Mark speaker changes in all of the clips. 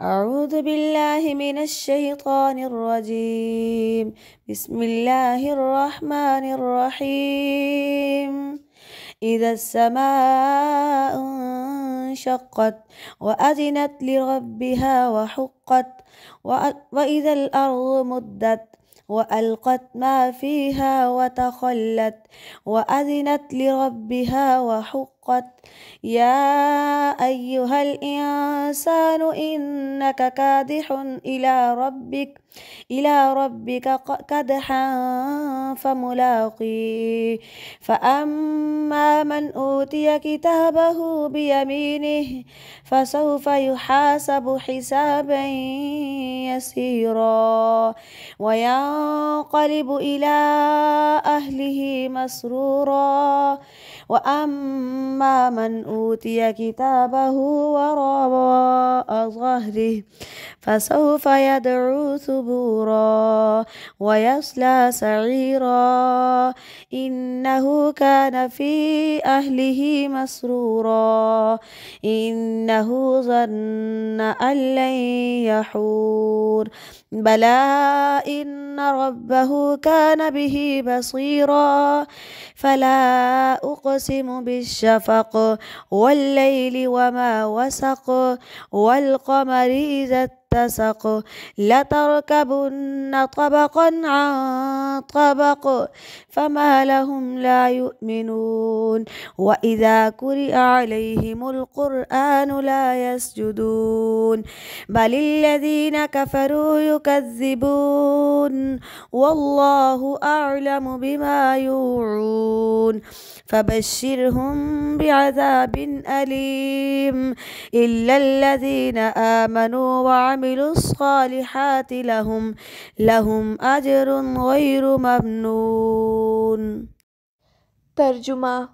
Speaker 1: أعوذ بالله من الشيطان الرجيم. بسم الله الرحمن الرحيم. إذا السماء انشقت وأذنت لربها وحقت وإذا الأرض مدت وألقت ما فيها وتخلت وأذنت لربها وحقت. يا أيها الإنسان إنك كادح إلى ربك كدحا فملاقيه. فأما من أوتي كتابه بيمينه فسوف يحاسب حسابا يسيرا وينقلب إلى أهله مسرورا. وأما من أوتي كتابه وراء ظهره فسوف يدعو ثبورا ويصلى سعيرا إنه كان في أهله مسرورا إنه ظن أن لن يحور. بلى إن ربه كان به بصيرا. فلا أقسم بالشفق والليل وما وسق والقمر إذا اتسق لتركبن طبقا عن طبق فما لهم لا يؤمنون. وإذا قرئ عليهم القرآن لا يسجدون بل الذين كفروا يكذبون والله أعلم بما يوعون. فبشرهم بعذاب أليم إلا الذين آمنوا وعملوا الصالحات لهم أجر غير ممनून।
Speaker 2: तर्जुमा।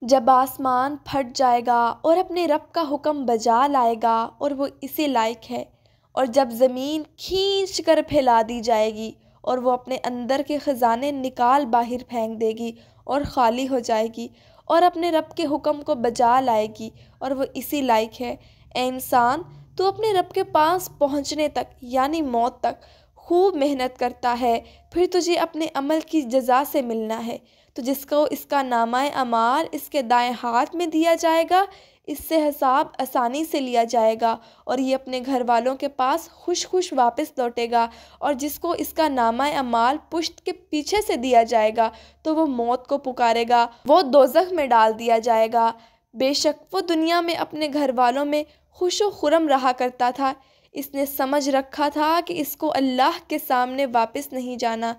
Speaker 2: जब आसमान फट जाएगा और अपने रब का हुक्म बजा लाएगा और वो इसी लायक है, और जब ज़मीन खींच कर फैला दी जाएगी और वो अपने अंदर के ख़जाने निकाल बाहर फेंक देगी और ख़ाली हो जाएगी और अपने रब के हुक्म को बजा लाएगी और वो इसी लायक है। ए इंसान, तू अपने रब के पास पहुँचने तक यानी मौत तक खूब मेहनत करता है, फिर तुझे अपने अमल की जज़ा से मिलना है। तो जिसको इसका नामाए अमाल इसके दाएं हाथ में दिया जाएगा, इससे हिसाब आसानी से लिया जाएगा और ये अपने घर वालों के पास खुश खुश वापस लौटेगा। और जिसको इसका नामाए अमाल पुश्त के पीछे से दिया जाएगा तो वो मौत को पुकारेगा, वो दोज़ख में डाल दिया जाएगा। बेशक वो दुनिया में अपने घर वालों में खुश व खुरम रहा करता था। इसने समझ रखा था कि इसको अल्लाह के सामने वापस नहीं जाना।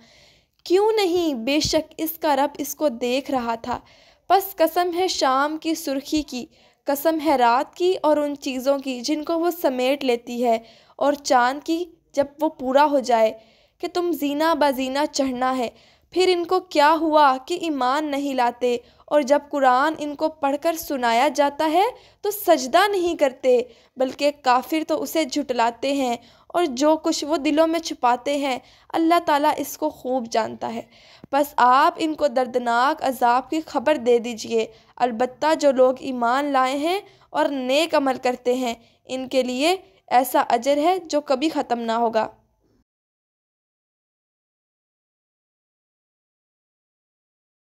Speaker 2: क्यों नहीं, बेशक इसका रब इसको देख रहा था। बस कसम है शाम की सुर्खी की, कसम है रात की और उन चीज़ों की जिनको वो समेट लेती है, और चाँद की जब वो पूरा हो जाए कि तुम जीना बजीना चढ़ना है। फिर इनको क्या हुआ कि ईमान नहीं लाते, और जब कुरान इनको पढ़कर सुनाया जाता है तो सजदा नहीं करते, बल्कि काफिर तो उसे झुटलाते हैं, और जो कुछ वो दिलों में छुपाते हैं अल्लाह ताला इसको खूब जानता है। बस आप इनको दर्दनाक अजाब की खबर दे दीजिए। अलबत्ता जो लोग ईमान लाए हैं और नेक अमल करते हैं, इनके लिए ऐसा अजर है जो कभी ख़त्म ना होगा।